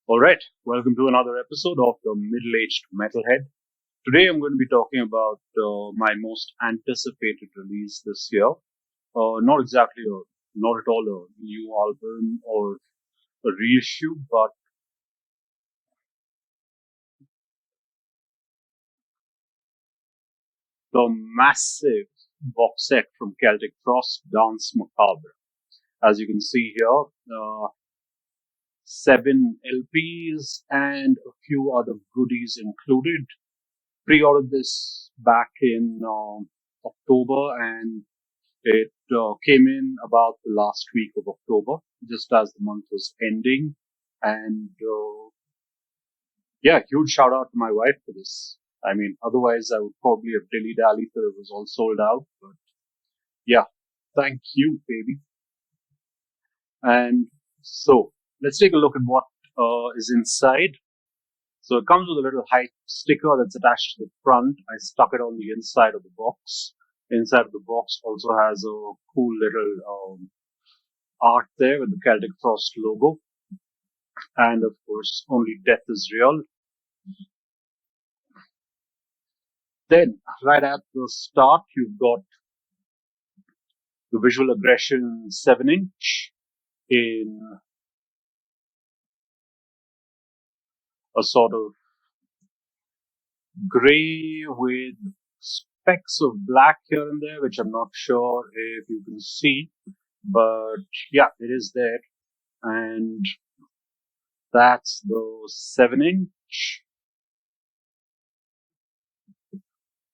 Alright, welcome to another episode of the Middle-Aged Metalhead. Today I'm going to be talking about my most anticipated release this year. Not at all a new album or a reissue, but the massive box set from Celtic Frost, Danse Macabre. As you can see here, 7 LPs and a few other goodies included. Pre-ordered this back in October, and it came in about the last week of October, just as the month was ending. And yeah, huge shout out to my wife for this. I mean, otherwise I would probably have dilly-dallied till it was all sold out. But yeah, thank you, baby. And so let's take a look at what is inside. So it comes with a little hype sticker that's attached to the front. I stuck it on the inside of the box. Inside of the box also has a cool little art there with the Celtic Frost logo. And of course, only death is real. Then, right at the start, you've got the Visual Aggression 7-inch in a sort of gray with specks of black here and there, which I'm not sure if you can see, but yeah, it is there. And that's the 7-inch.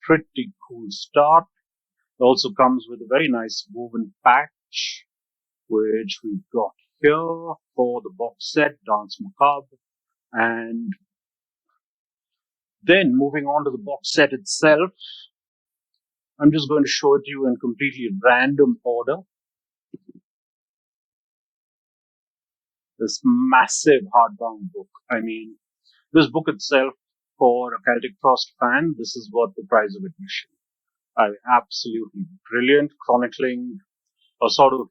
Pretty cool start. It also comes with a very nice woven patch, which we've got here for the box set, Danse Macabre. And then moving on to the box set itself, I'm just going to show it to you in completely random order. This massive hardbound book. I mean, this book itself, for a Celtic Frost fan, this is worth the price of admission. Absolutely brilliant, chronicling a sort of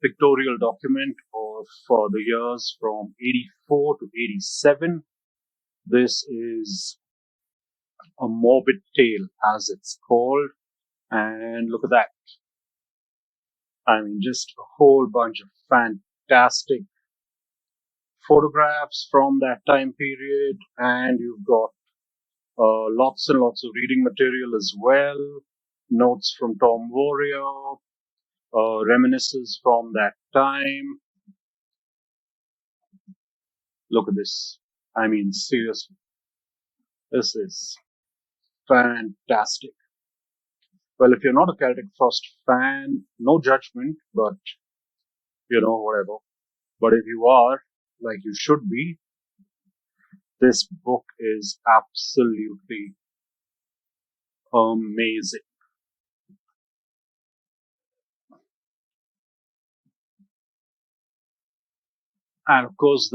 pictorial document of the years from 84 to 87. This is a Morbid Tale, as it's called. And look at that. I mean, just a whole bunch of fantastic photographs from that time period. And you've got lots and lots of reading material as well. Notes from Tom Warrior, reminiscences from that time. Look at this. I mean, seriously, this is fantastic. Well, if you're not a Celtic Frost fan, no judgment, but whatever. But if you are, like you should be, this book is absolutely amazing. And of course,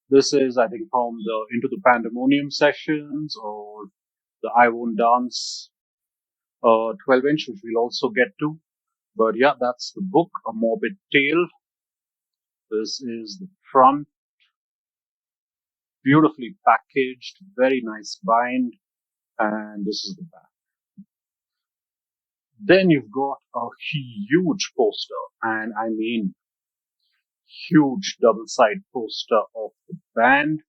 this is, I think, from the Into the Pandemonium sessions or the I Won't Dance 12-inch, which we'll also get to. But yeah, that's the book, A Morbid Tale. This is the front, beautifully packaged, very nice bind, and this is the back. Then you've got a huge poster, and I mean huge double-side poster of the band.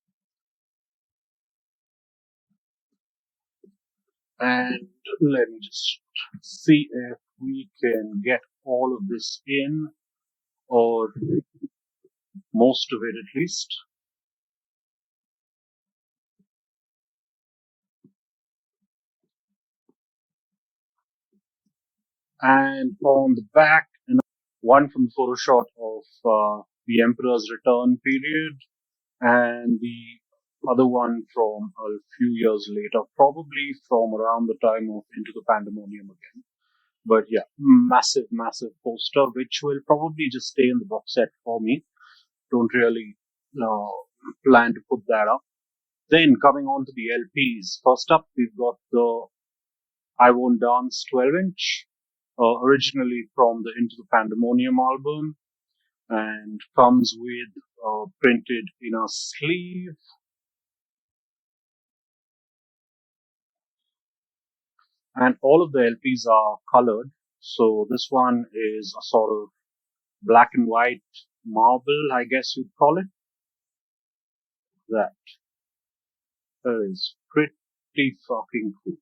And let me just see if we can get all of this in, or most of it at least. And on the back, one from the photo shot of the Emperor's Return period, and the other one from a few years later, probably from around the time of Into the Pandemonium again. But yeah, massive, massive poster, which will probably just stay in the box set for me. Don't really plan to put that up. Then coming on to the LPs. First up, we've got the I Won't Dance 12-inch, originally from the Into the Pandemonium album. and comes with printed in a sleeve. And all of the LPs are colored. So this one is a sort of black and white marble, I guess you'd call it. That is pretty fucking cool.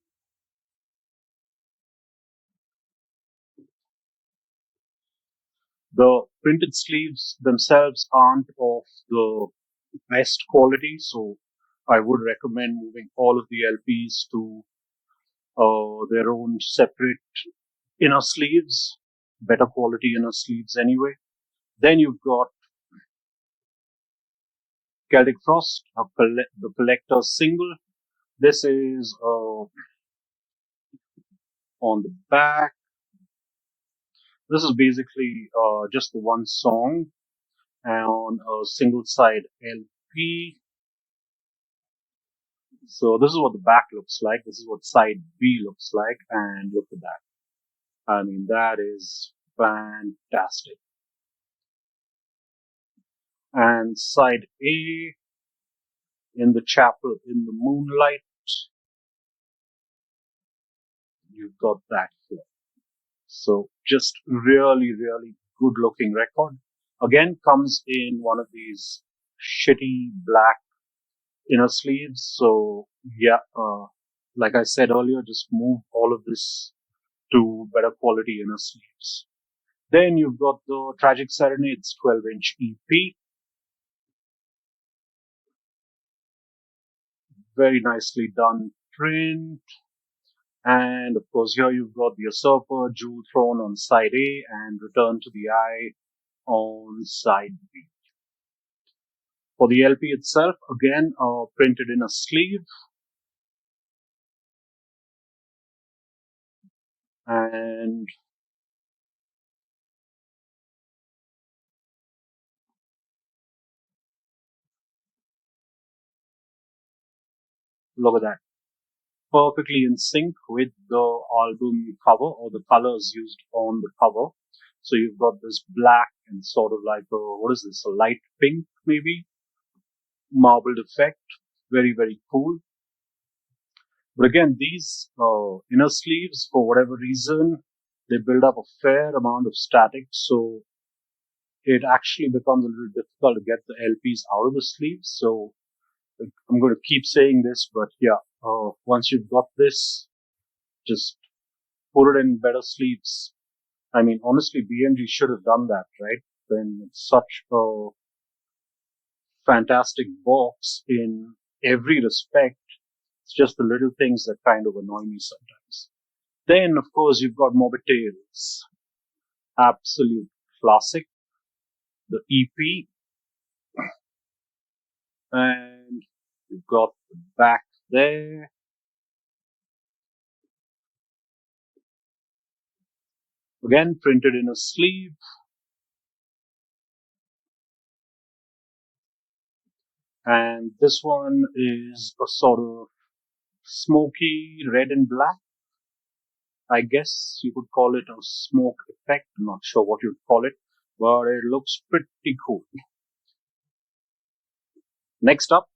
The printed sleeves themselves aren't of the best quality, so I would recommend moving all of the LPs to their own separate inner sleeves, better quality inner sleeves anyway. Then you've got Celtic Frost, the collector's single. This is on the back. This is basically just the one song on a single side LP. So this is what the back looks like. This is what side B looks like. And look at that. I mean, that is fantastic. And side A, in the chapel in the moonlight, you've got that here. So just really, really good looking record. Again, comes in one of these shitty black inner sleeves. So yeah, like I said earlier, just move all of this to better quality inner sleeves. Then you've got the Tragic Serenades 12-inch EP. Very nicely done print. And of course, here you've got the Usurper, Jewel Throne on side A and Return to the Eye on side B. For the LP itself, again, printed in a sleeve. And look at that. Perfectly in sync with the album cover or the colors used on the cover. So you've got this black and sort of like what is this? A light pink, maybe? Marbled effect. Very, very cool. But again, these inner sleeves, for whatever reason, they build up a fair amount of static. So it actually becomes a little difficult to get the LPs out of the sleeves. So I'm going to keep saying this, but yeah, once you've got this, just put it in better sleeves. I mean, honestly, BMG should have done that, right? Then it's such a fantastic box in every respect. It's just the little things that kind of annoy me sometimes. Then, of course, you've got Morbid Tales. Absolute classic. The EP. And you've got the back there. Again, printed in a sleeve. And this one is a sort of smoky red and black. I guess you could call it a smoke effect. I'm not sure what you'd call it, but it looks pretty cool. Next up,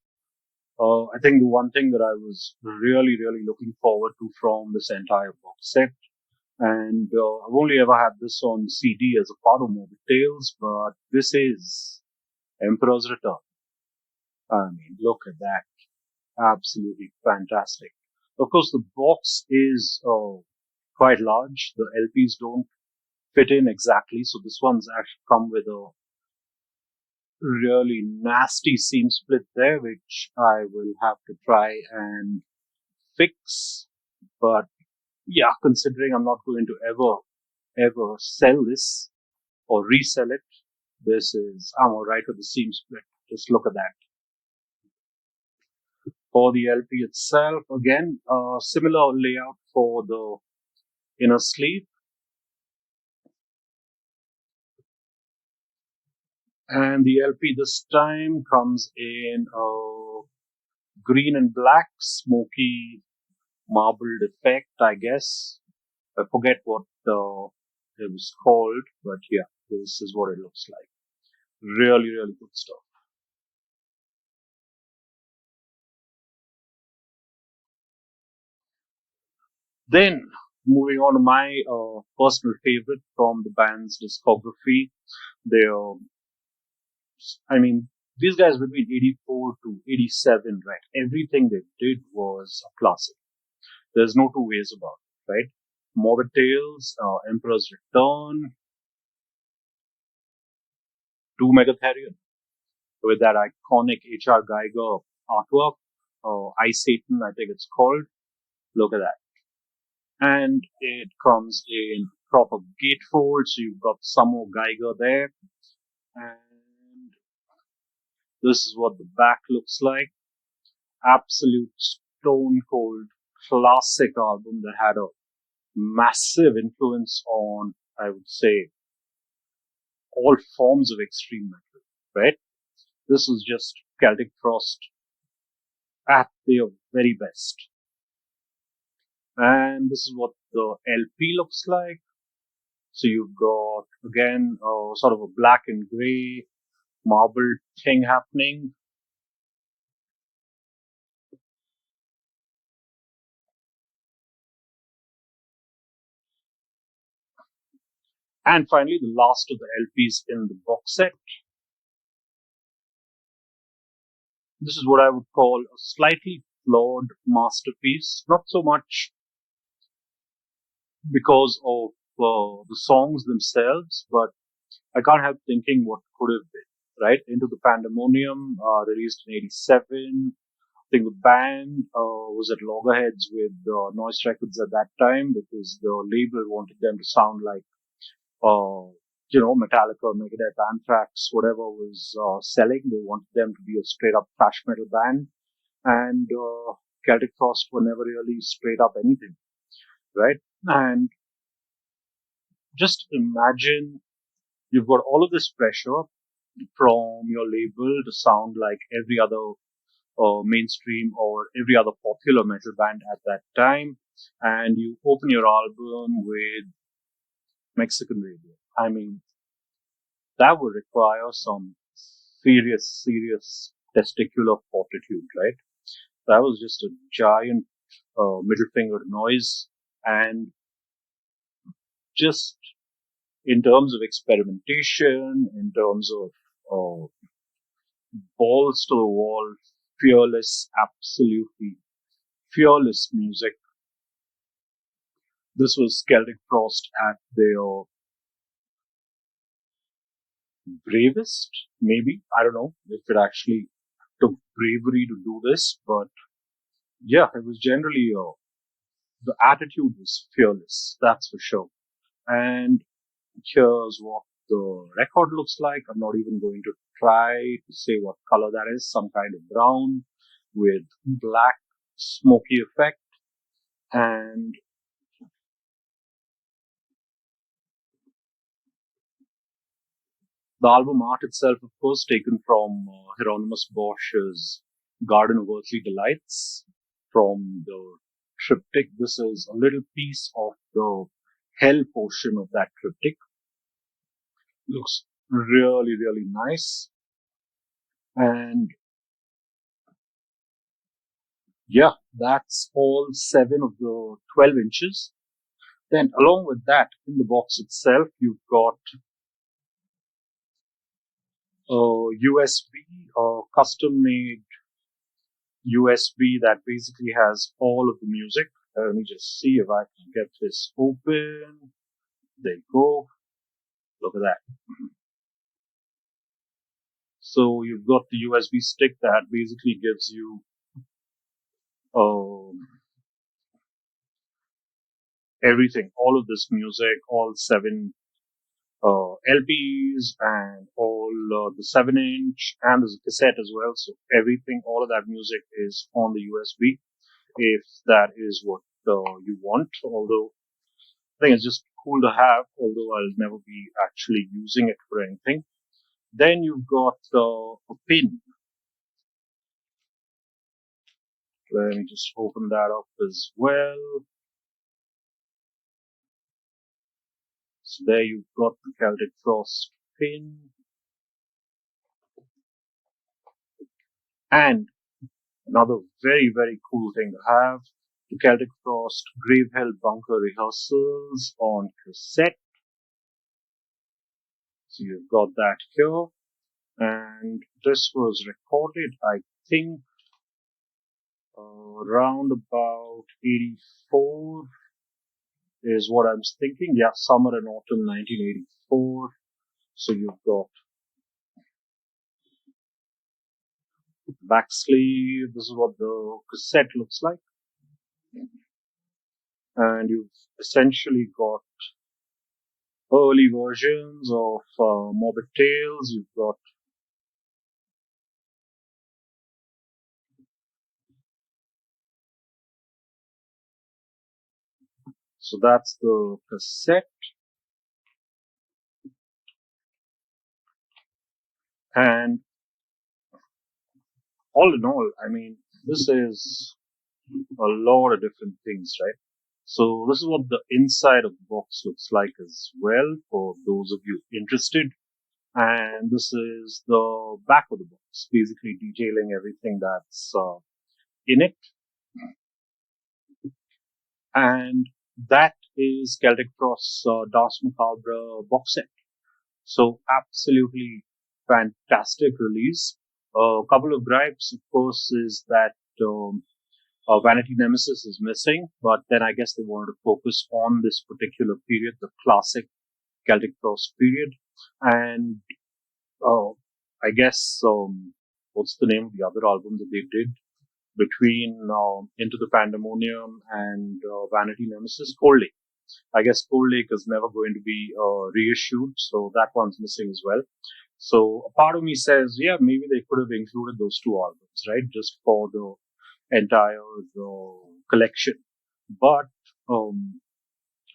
I think the one thing that I was really, really looking forward to from this entire box set, and I've only ever had this on CD as a part of Morbid Tales, but this is Emperor's Return. I mean, look at that. Absolutely fantastic. Of course, the box is quite large. The LPs don't fit in exactly, so this one's actually come with a really nasty seam split there, which I will have to try and fix. But yeah, considering I'm not going to ever sell this or resell it, I'm alright with the seam split. Just look at that. For the LP itself, again, similar layout for the inner sleeve. And the LP this time comes in green and black, smoky marbled effect, I guess. I forget what it was called, but yeah, this is what it looks like. Really, really good stuff. Then, moving on to my personal favorite from the band's discography, they, I mean, these guys between 84 to 87, right? Everything they did was a classic. There's no two ways about it, right? Morbid Tales, Emperor's Return, to Megatherion, with that iconic H.R. Geiger artwork, I Satan, I think it's called. Look at that. And it comes in proper gatefold, so you've got some more Geiger there. And this is what the back looks like. Absolute stone cold classic album that had a massive influence on, I would say, all forms of extreme metal, right? This was just Celtic Frost at their very best. And this is what the LP looks like. So you've got, again, sort of a black and gray marbled thing happening. And finally, the last of the LPs in the box set. This is what I would call a slightly flawed masterpiece. Not so much because of the songs themselves, but I can't help thinking what could have been, right? Into the Pandemonium, released in 87. I think the band was at loggerheads with Noise Records at that time because the label wanted them to sound like, uh, Metallica, Megadeth, Anthrax, whatever was selling. They wanted them to be a straight up thrash metal band. And Celtic Frost were never really straight up anything, right? And just imagine you've got all of this pressure from your label to sound like every other mainstream or every other popular metal band at that time, and you open your album with Mexican radio. I mean, that would require some serious testicular fortitude, right? That was just a giant middle finger noise, and just in terms of experimentation, in terms of uh, balls to the wall, fearless, absolutely fearless music. This was Celtic Frost at their bravest, maybe. I don't know if it actually took bravery to do this, but yeah, it was generally, the attitude was fearless, that's for sure. And here's what the record looks like. I'm not even going to try to say what color that is, some kind of brown with black smoky effect. And the album art itself, of course, taken from Hieronymus Bosch's Garden of Earthly Delights from the triptych. This is a little piece of the hell portion of that triptych. Looks really, really nice. And yeah, that's all 7 of the 12 inches. Then along with that, in the box itself, you've got a USB, a custom made USB that basically has all of the music. Let me just see if I can get this open. There you go. Look at that. So you've got the USB stick that basically gives you um, everything, all of this music, all 7 LPs and all the 7 inch, and there's a cassette as well. So everything, all of that music is on the USB if that is what you want. Although I think it's just cool to have, although I'll never be actually using it for anything. Then you've got a pin. Let me just open that up as well. So there you've got the Celtic Frost pin. And another very, very cool thing to have, the Celtic Frost Gravehell Bunker Rehearsals on cassette. So you've got that here. And this was recorded, I think, around about 84 is what I'm thinking. Yeah, summer and autumn 1984. So you've got back sleeve. This is what the cassette looks like. And you've essentially got early versions of Morbid Tales. You've got so that's the cassette. And all in all, I mean, this is a lot of different things, right? So this is what the inside of the box looks like as well for those of you interested. And this is the back of the box, basically detailing everything that's in it. And that is Celtic Frost's Danse Macabre box set. So absolutely fantastic release. A couple of gripes, of course, is that Vanity Nemesis is missing, but then I guess they wanted to focus on this particular period, the classic Celtic Frost period. And I guess what's the name of the other album that they did between Into the Pandemonium and Vanity Nemesis? Cold Lake. I guess Cold Lake is never going to be reissued, so that one's missing as well. So a part of me says, yeah, maybe they could have included those two albums, right, just for the entire collection. But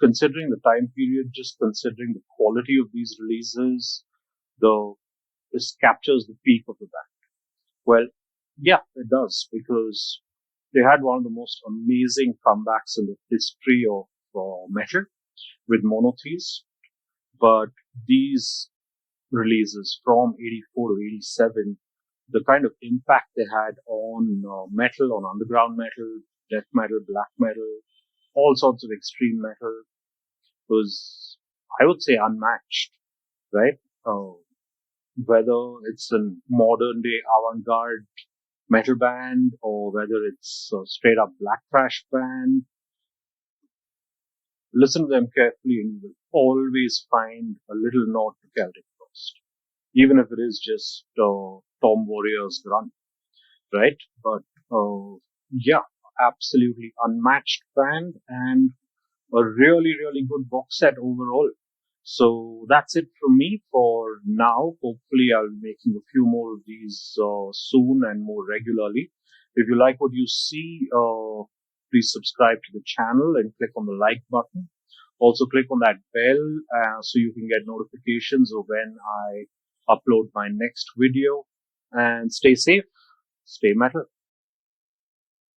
considering the time period, just considering the quality of these releases, the this captures the peak of the band. Well, yeah, it does because they had one of the most amazing comebacks in the history of metal with Monotheist. But these releases from 84 to 87, the kind of impact they had on metal, on underground metal, death metal, black metal, all sorts of extreme metal was, I would say, unmatched, right? Whether it's a modern day avant-garde metal band or whether it's a straight up black thrash band, listen to them carefully and you will always find a little nod to Celtic Frost, even if it is just Tom Warrior's run, right? But yeah, absolutely unmatched band and a really, really good box set overall. So that's it from me for now. Hopefully, I'll be making a few more of these soon and more regularly. If you like what you see, please subscribe to the channel and click on the like button. Also, click on that bell so you can get notifications of when I upload my next video. And stay safe, stay metal.